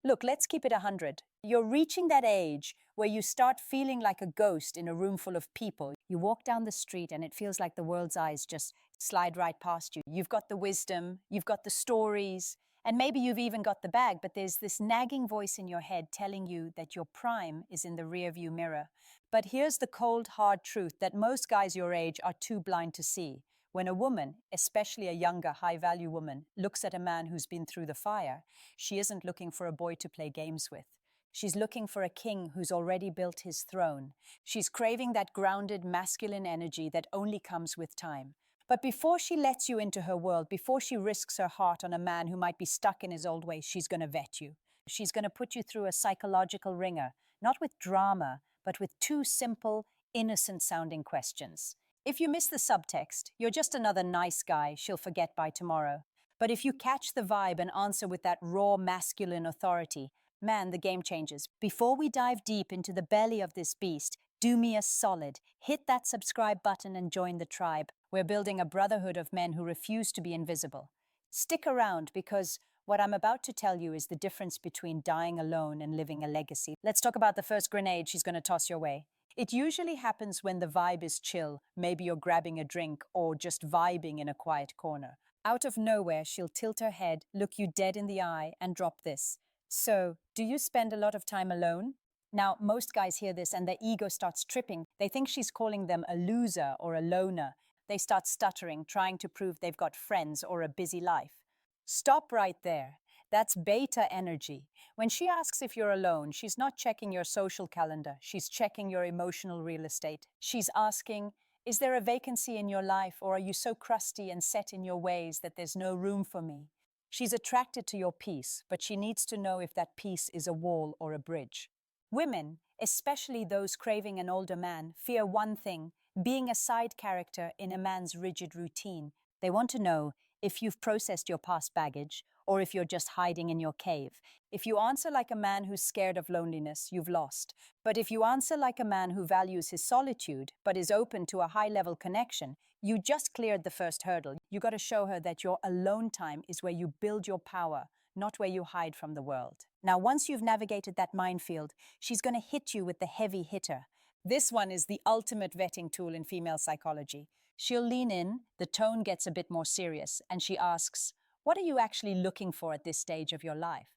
Look, let's keep it 100. You're reaching that age where you start feeling like a ghost in a room full of people. You walk down the street and it feels like the world's eyes just slide right past you. You've got the wisdom, you've got the stories, and maybe you've even got the bag, but there's this nagging voice in your head telling you that your prime is in the rearview mirror. But here's the cold, hard truth that most guys your age are too blind to see. When a woman, especially a younger, high-value woman, looks at a man who's been through the fire, she isn't looking for a boy to play games with. She's looking for a king who's already built his throne. She's craving that grounded, masculine energy that only comes with time. But before she lets you into her world, before she risks her heart on a man who might be stuck in his old ways, she's going to vet you. She's going to put you through a psychological ringer, not with drama, but with two simple, innocent-sounding questions. If you miss the subtext, you're just another nice guy she'll forget by tomorrow. But if you catch the vibe and answer with that raw masculine authority, man, the game changes. Before we dive deep into the belly of this beast, do me a solid. Hit that subscribe button and join the tribe. We're building a brotherhood of men who refuse to be invisible. Stick around because what I'm about to tell you is the difference between dying alone and living a legacy. Let's talk about the first grenade she's going to toss your way. It usually happens when the vibe is chill, maybe you're grabbing a drink or just vibing in a quiet corner. Out of nowhere, she'll tilt her head, look you dead in the eye, and drop this. So, do you spend a lot of time alone? Now, most guys hear this and their ego starts tripping. They think she's calling them a loser or a loner. They start stuttering, trying to prove they've got friends or a busy life. Stop right there. That's beta energy. When she asks if you're alone, she's not checking your social calendar. She's checking your emotional real estate. She's asking, is there a vacancy in your life, or are you so crusty and set in your ways that there's no room for me? She's attracted to your peace, but she needs to know if that peace is a wall or a bridge. Women, especially those craving an older man, fear one thing, being a side character in a man's rigid routine. They want to know if you've processed your past baggage, or if you're just hiding in your cave. If you answer like a man who's scared of loneliness, you've lost. But if you answer like a man who values his solitude, but is open to a high-level connection, you just cleared the first hurdle. You got to show her that your alone time is where you build your power, not where you hide from the world. Now, once you've navigated that minefield, she's going to hit you with the heavy hitter. This one is the ultimate vetting tool in female psychology. She'll lean in, the tone gets a bit more serious, and she asks, what are you actually looking for at this stage of your life?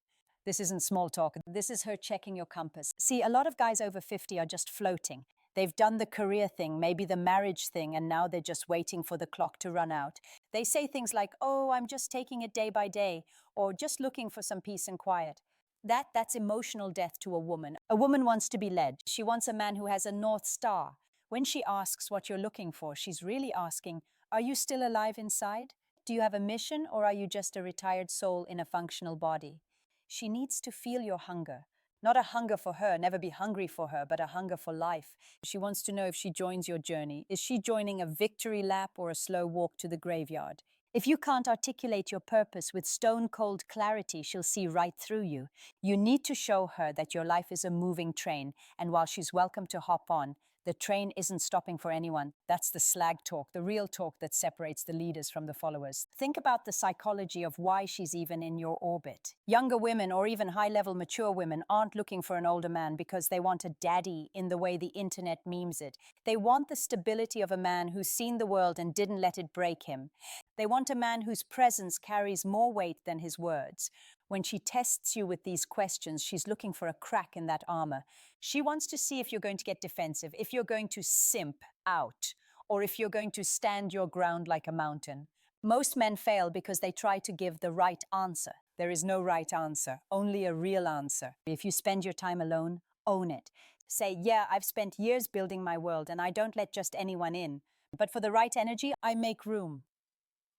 This isn't small talk. This is her checking your compass. See, a lot of guys over 50 are just floating. They've done the career thing, maybe the marriage thing, and now they're just waiting for the clock to run out. They say things like, oh, I'm just taking it day by day, or just looking for some peace and quiet. That's emotional death to a woman. A woman wants to be led. She wants a man who has a North Star. When she asks what you're looking for, she's really asking, are you still alive inside? Do you have a mission, or are you just a retired soul in a functional body? She needs to feel your hunger. Not a hunger for her, never be hungry for her, but a hunger for life. She wants to know if she joins your journey. Is she joining a victory lap or a slow walk to the graveyard? If you can't articulate your purpose with stone-cold clarity, she'll see right through you. You need to show her that your life is a moving train, and while she's welcome to hop on, the train isn't stopping for anyone. That's the slag talk, the real talk that separates the leaders from the followers. Think about the psychology of why she's even in your orbit. Younger women, or even high-level mature women, aren't looking for an older man because they want a daddy in the way the internet memes it. They want the stability of a man who's seen the world and didn't let it break him. They want a man whose presence carries more weight than his words. When she tests you with these questions, she's looking for a crack in that armor. She wants to see if you're going to get defensive, if you're going to simp out, or if you're going to stand your ground like a mountain. Most men fail because they try to give the right answer. There is no right answer, only a real answer. If you spend your time alone, own it. Say, yeah, I've spent years building my world and I don't let just anyone in. But for the right energy, I make room.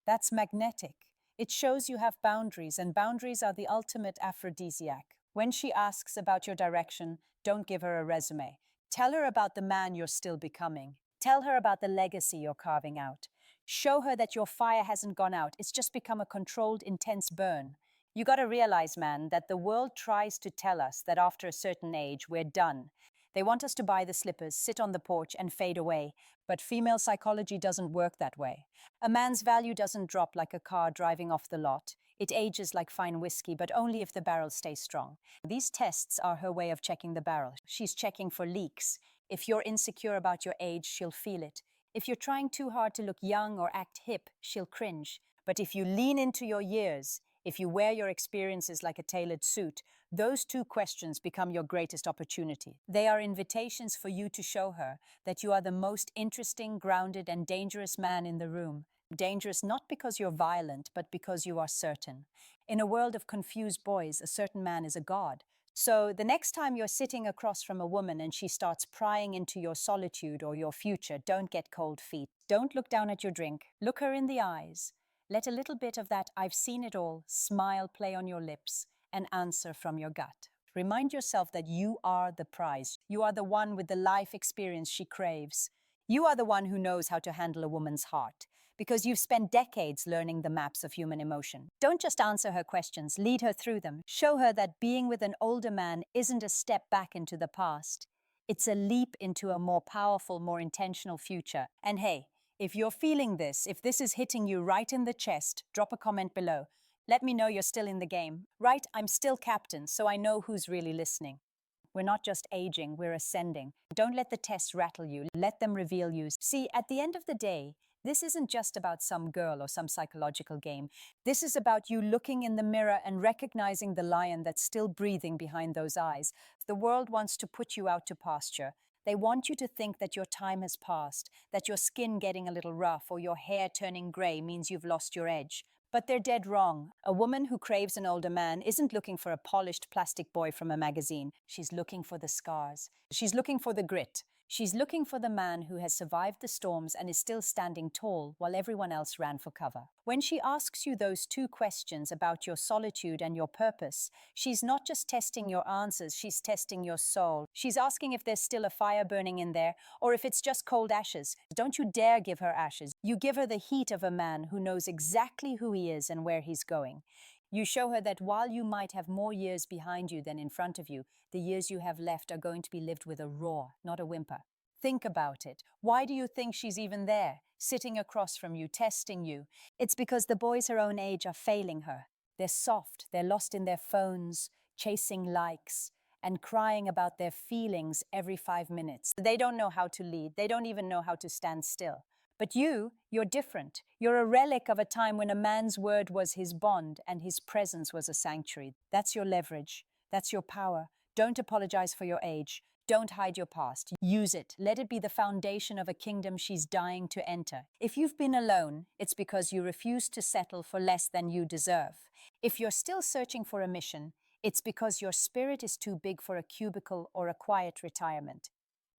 That's magnetic. It shows you have boundaries, and boundaries are the ultimate aphrodisiac. When she asks about your direction, don't give her a resume. Tell her about the man you're still becoming. Tell her about the legacy you're carving out. Show her that your fire hasn't gone out. It's just become a controlled, intense burn. You gotta realize, man, that the world tries to tell us that after a certain age, we're done. They want us to buy the slippers, sit on the porch, and fade away. But female psychology doesn't work that way. A man's value doesn't drop like a car driving off the lot. It ages like fine whiskey, but only if the barrel stays strong. These tests are her way of checking the barrel. She's checking for leaks. If you're insecure about your age, she'll feel it. If you're trying too hard to look young or act hip, she'll cringe. But if you lean into your years, if you wear your experiences like a tailored suit, those two questions become your greatest opportunity. They are invitations for you to show her that you are the most interesting, grounded, and dangerous man in the room. Dangerous not because you're violent, but because you are certain. In a world of confused boys, a certain man is a god. So the next time you're sitting across from a woman and she starts prying into your solitude or your future, don't get cold feet. Don't look down at your drink. Look her in the eyes. Let a little bit of that "I've seen it all" smile play on your lips and answer from your gut. Remind yourself that you are the prize. You are the one with the life experience she craves. You are the one who knows how to handle a woman's heart, because you've spent decades learning the maps of human emotion. Don't just answer her questions, lead her through them. Show her that being with an older man isn't a step back into the past. It's a leap into a more powerful, more intentional future. And hey, if you're feeling this, if this is hitting you right in the chest, drop a comment below. Let me know you're still in the game. Right, I'm still captain, so I know who's really listening. We're not just aging, we're ascending. Don't let the tests rattle you, let them reveal you. See, at the end of the day, this isn't just about some girl or some psychological game. This is about you looking in the mirror and recognizing the lion that's still breathing behind those eyes. The world wants to put you out to pasture. They want you to think that your time has passed, that your skin getting a little rough or your hair turning gray means you've lost your edge. But they're dead wrong. A woman who craves an older man isn't looking for a polished plastic boy from a magazine. She's looking for the scars. She's looking for the grit. She's looking for the man who has survived the storms and is still standing tall while everyone else ran for cover. When she asks you those two questions about your solitude and your purpose, she's not just testing your answers, she's testing your soul. She's asking if there's still a fire burning in there or if it's just cold ashes. Don't you dare give her ashes. You give her the heat of a man who knows exactly who he is and where he's going. You show her that while you might have more years behind you than in front of you, the years you have left are going to be lived with a roar, not a whimper. Think about it. Why do you think she's even there, sitting across from you, testing you? It's because the boys her own age are failing her. They're soft, they're lost in their phones, chasing likes, and crying about their feelings every 5 minutes. They don't know how to lead. They don't even know how to stand still. But you're different. You're a relic of a time when a man's word was his bond and his presence was a sanctuary. That's your leverage. That's your power. Don't apologize for your age. Don't hide your past. Use it. Let it be the foundation of a kingdom she's dying to enter. If you've been alone, it's because you refuse to settle for less than you deserve. If you're still searching for a mission, it's because your spirit is too big for a cubicle or a quiet retirement.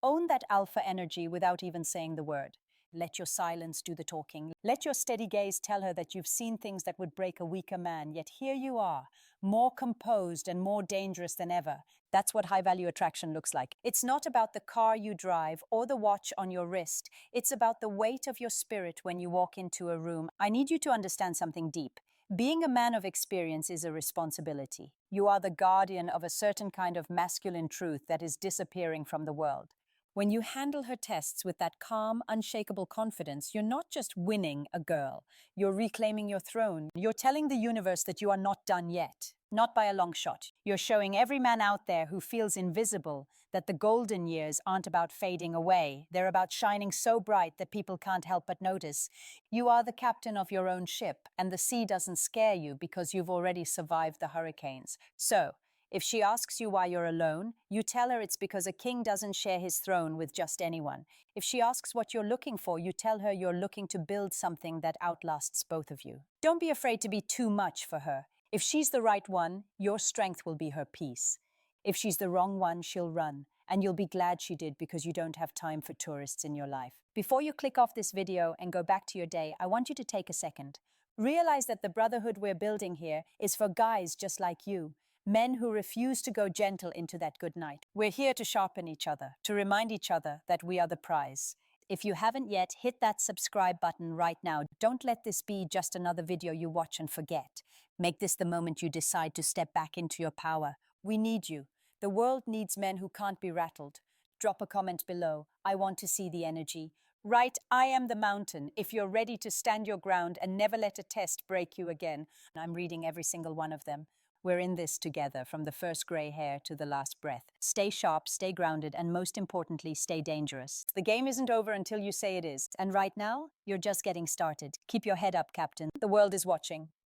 Own that alpha energy without even saying the word. Let your silence do the talking. Let your steady gaze tell her that you've seen things that would break a weaker man, yet here you are, more composed and more dangerous than ever. That's what high-value attraction looks like. It's not about the car you drive or the watch on your wrist. It's about the weight of your spirit when you walk into a room. I need you to understand something deep. Being a man of experience is a responsibility. You are the guardian of a certain kind of masculine truth that is disappearing from the world. When you handle her tests with that calm, unshakable confidence, you're not just winning a girl. You're reclaiming your throne. You're telling the universe that you are not done yet. Not by a long shot. You're showing every man out there who feels invisible that the golden years aren't about fading away. They're about shining so bright that people can't help but notice. You are the captain of your own ship, and the sea doesn't scare you because you've already survived the hurricanes. So, if she asks you why you're alone, you tell her it's because a king doesn't share his throne with just anyone. If she asks what you're looking for, you tell her you're looking to build something that outlasts both of you. Don't be afraid to be too much for her. If she's the right one, your strength will be her peace. If she's the wrong one, she'll run, and you'll be glad she did because you don't have time for tourists in your life. Before you click off this video and go back to your day, I want you to take a second. Realize that the brotherhood we're building here is for guys just like you. Men who refuse to go gentle into that good night. We're here to sharpen each other, to remind each other that we are the prize. If you haven't yet, hit that subscribe button right now. Don't let this be just another video you watch and forget. Make this the moment you decide to step back into your power. We need you. The world needs men who can't be rattled. Drop a comment below. I want to see the energy. Write, I am the mountain, if you're ready to stand your ground and never let a test break you again. I'm reading every single one of them. We're in this together, from the first gray hair to the last breath. Stay sharp, stay grounded, and most importantly, stay dangerous. The game isn't over until you say it is. And right now, you're just getting started. Keep your head up, Captain. The world is watching.